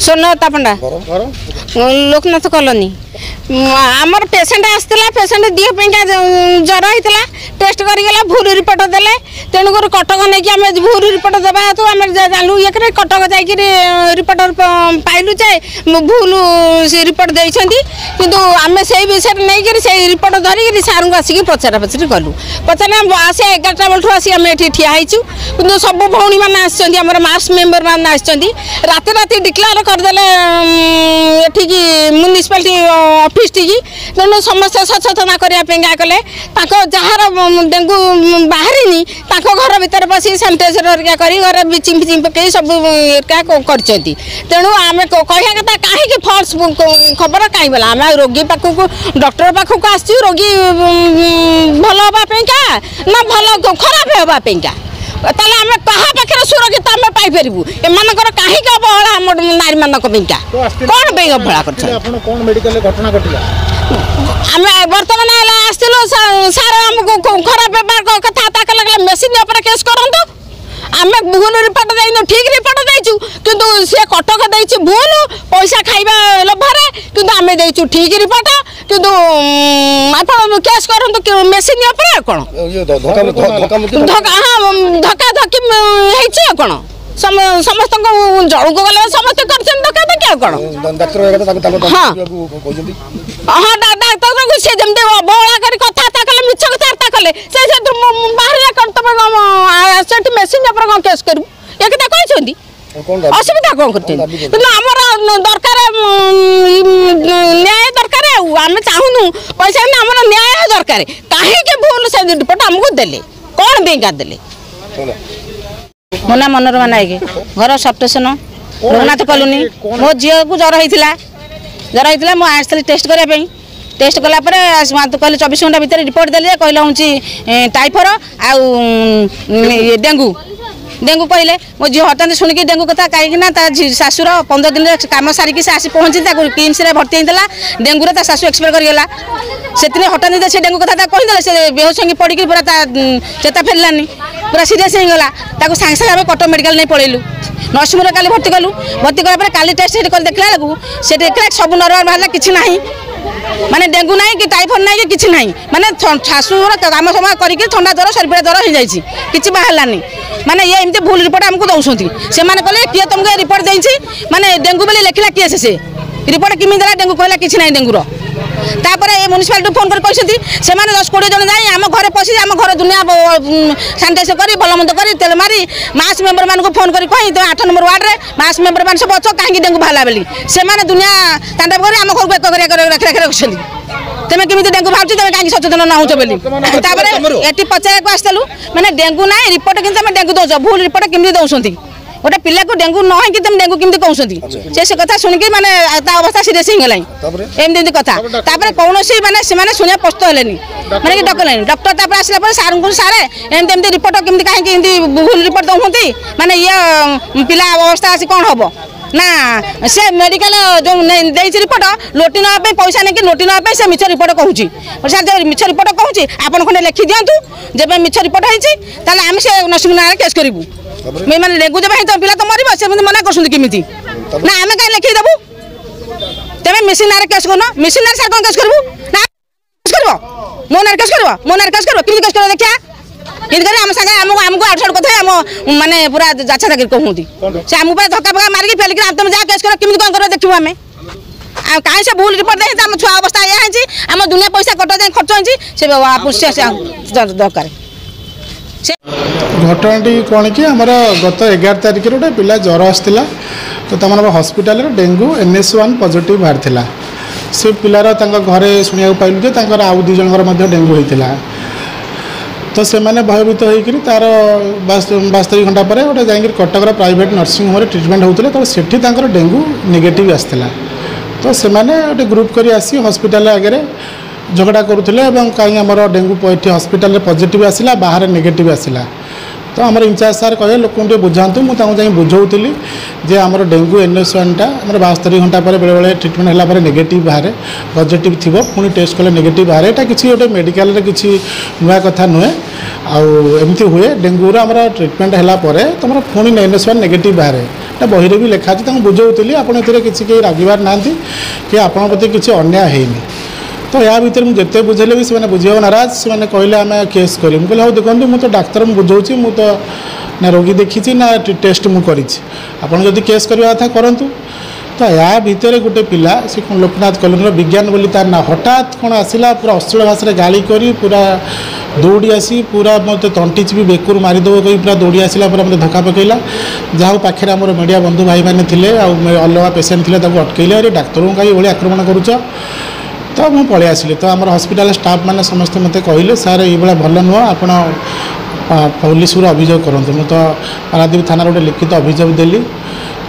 सोनता पंडा Loknath colony आमर patient आसला patient दिह ज्वर होता टेस्ट करगला भूल रिपोर्ट देले तेणुक कटक नहीं आम भूल रिपोर्ट देवा हेतु आम जानू ये कटक जा रिपोर्ट पाइलु जे भूल रिपोर्ट देती किंतु आम से विषय नहीं से रिपोर्ट धरिकी सार को आसिक पचरा पचरी कलु पचारे आसे 11टा बेलू आसी आम ये ठिया होचु कि सब भौणी मैंने आम मार्च मेम्बर मैंने आसती राति राति डिक्लेयर करदे एठिकी म्यूनिसिपालिटी ऑफिस टी तेणु समस्ते सचेतना करने कले जार डेंगू बाहरी घर भर बस सानिटाइजर घर ब्लीचिंग फिचिंग पकई सब कर तेणु आम कह कथा कहीं फल्स खबर कहीं बोला आम रोगी पाखक डॉक्टर पाखक आस रोगी भल हाँपाइका ना भल खराब हाँपाइका ताले आम कहा पाखे सुरक्षित आम पाइपर एमर कहीं अवहेला आम नारी मान कौन अवहेला कर आम बर्तमान आसलु सार आमको खराब व्यवहार कथा लगे मेसीन केस करूँ आम भूल रिपोर्ट देनु ठीक रिपोर्ट देचु किंतु सी कटक देछि भूल पैसा खाइबा लोभरे किंतु आम देचु ठीक रिपोर्ट किंतु आपण केस करंतु मेसीन ऊपर कोन धक्का धक्की हेछि कोन समस्त जड़ को गले समस्त करछन धक्का धक्की कोन डाक्टर हाँ डाक्टर को से जमते अवहेला कर कथा कले मिछ कथा कले से बाहर कर मेसीन पर केस करू ये कथा कहछंती असुविधा कौन करते आमर दरकार न्याय दरकार आम चाहूनु पैसा आम न्याय दरकार कहीं भूल से रिपोर्ट आमको देले कौन बेंका देले मो ना मनोरमा नायक घर सप्टेशन लोकनाथ कॉलोनी मो झी को ज्वर होता मुझे टेस्ट करने टेस्ट कलापर कहले 24 घंटा भितर रिपोर्ट देले कहला हूँ टाइफर आउ डेंगू कहले मो झी हटात शुणिकी डेंगू कथा कहीं शाशुर 15 दिन कम सारिकी से आसी पहुँची किम्स भर्ती होता डेंगू ता शाशु एक्सपायर करगला से हटात से डेंगू कथा कहीदे से बेहोश होगी पड़ी पूरा चेता फेरलानी पूरा सीरीयस होगा सागे सागे आम कटक मेडिकल नहीं पलैलु नरसिंहपुर काली भर्ती कलु भर्ती कलापर काली टेस्ट देखला बेलू से देखला सब नर्माल बाहर किसी ना माने डेंगू ना कि टाइफॉइड ना कि किसी ना माने शाशुर काम समय करके ठंडा ज्वर सर्पिड़ा ज्वर हो जाए कि बाहरलानी माने ये एमती भूल रिपोर्ट आमको दौरान से कहले किए तुमको रिपोर्ट देती माने डेंगू बोली लिखला किए से रिपोर्ट किमी देला डेंगू कहला किसी ना डेंगूर तापर ये म्यूनिसिपालिटी फोन कर 10-20 जन जाए आम घर पशि आम घर दुनिया सानिटाइजर कर भलमंद कर तेल मारी मास मेम्बर मान फोन कर कही तुम 8 नंबर वार्ड में मास मेम्बर मान सब अच्छो कहीं डेंगू बाहर बोली से दुनिया तांडव कर आम घर को एक रखा रखी तुम केमी डेंगू बाहर तुम कहीं सचेतन ना हो बोली ये पचार आसलु मैंने डेंगू ना रिपोर्ट कि डेंगू दौच भूल रिपोर्ट केमी दौरान गोटे पिला को डेंगू न हो तुम डेंगू केमी कहते से कथा शुणिकी मैंने अवस्था सीरीयस हो एमती कथा कौन मैंने शुणा प्रस्तुत है मैंने डकल डॉक्टर आसला सार को सारे एमती रिपोर्ट केमी कहीं भूल रिपोर्ट दौंती माने ये पिला अवस्था आसी कौन हम ना से मेडिकल जो रिपोर्ट लोटी नापे पैसा नहीं लोटी नापे से मिछ रिपोर्ट कहूँ सर मिछ रिपोर्ट कहूँ आपड़ खंडे लिखि दिंतु जब मिछ रिपोर्ट होती आम से नरसिंह ना केस करूँ मैंने डेंगू जब तो पिला तो मर से मना करमी ना आम कहीं लिखिदेबू तेज मेसीन ना केस कर मेसीन ना कौन केस करूँ ना कर मो ना केस कर मो ना केस कर केस कर देखा इनका आम सागे आमको आठ साइड कथा आम माने पूरा जाछा जाकर कहूँगी से आम धक्का पक्का मारिकी फेलिक तुम जा केस कर केमी कौन कर देखू आम कहीं से भूल रिपोर्ट दे आम छुआ अवस्था ये आम दुनिया पैसा कट जाए खर्च होती दरकार घटनाटी कौन कि आमर गत 11 तारिख गोटे पिला ज्वर आसाला तो तुम हस्पिटाल डेंगू NS1 पॉजिटिव बाहर से पिलार घरे शुणा पाइलु आउ 2 जन डेंगू होता तो से मैंने भयभीत होकर तार 22 घंटा पर गोटे जाकर Cuttack private nursing home treatment होते तो सेठी डेंगू नेगेटिव आसाला तो से गोटे ग्रुप कर आसी हस्पिटाल आगे झगड़ा करुले कहीं आमर डेंगू ये हस्पिटाल पॉजिटिव आसला बाहर नेगेटिव आसला तो आम इनचार्ज सार कहे लोक बुझातु मुझे बुझाऊली जे आम डेंगू NS1टा आम 72 घंटा पर बेले बेले ट्रिटमेंट है नेगेटिव बाहर पॉजिटिव थी पुणी टेस्ट कले नेगेटिव बाहर यहाँ किसी गोटे मेडिकल किसी नुआ कथा नुहे आमती हुए डेंगूर आम ट्रिटमेंट है तुम पुणी NS1 नेगेटिव बाहर यहाँ बही भी लिखा अच्छे बुझाऊली आपड़ ए किसी कहीं रागबार ना कि आपण प्रति किसी अन्याय होनी तो या भर मुझे जिते बुझेले भी से बुझे नाराज से कहले आम केस करी मुझे हाँ देखो मुझे डाक्तर बुझाऊँ मु तो ना रोगी देखी ना टेस्ट मुझे आपड़ केस करवा कथा करूँ तो या भितर गोटे पिला से लोकनाथ कॉलोनी विज्ञान बोली तार ना हठात कौन आसला पूरा अश्लील भाषा गाली करी पूरा दौड़ी आसी पूरा मत तंटी चिपी बेकुर मारिदेव कही पूरा दौड़ी आसला पूरा मतलब धक्का पकईला जहाँ पाखे आम मीडिया बंधु भाई मैंने थे अलग पेसेंट थे अटकईले अरे डाक्तर को कहीं आक्रमण करुच तो मुझे पलि आसली तो आम हस्पिटाल स्टाफ मैंने समस्त मत कहले सार ये भल नुह आप पुलिस अभियोग करूँ मुझे तो पारादीप थाना गोटे लिखित अभियोग देली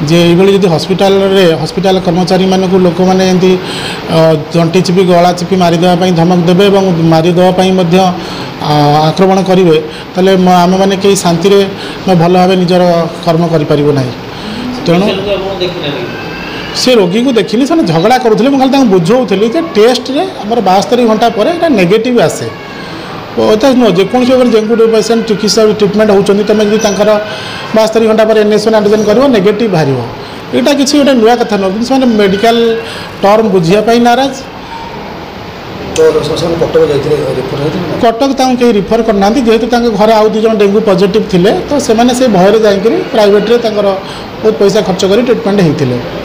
जे ये हस्पिटाल कर्मचारी मानक लोक मैंने जंटी चिपी गला चिपी मारिदेवाई धमक देवे और मारिदेवाई आक्रमण करेंगे तेल आम मैंने कहीं शांति भल भाव निजर कर्म करें तेणु से रोगी को देखनी से झगड़ा करुले मुझे खाली बुझाऊली टेस्ट रे आम 72 घंटा पर नेगेटिव आसे तो नुह जेको डेंगू पेसेंट चिकित्सा ट्रिटमेंट होती तुम जी 72 घंटा पर NS1 एंटीजन कर नेगेटिव बाहर यहाँ किसी गोटे नुआ कथा नुह कि मेडिकल टर्म बुझापी नाराज कटक कहीं रिफर करना जेहेतु घर आउ 2 जन डेंगू पॉजिटिव थे तो से भयर जा प्राइवेट बहुत पैसा खर्च कर ट्रिटमेंट होते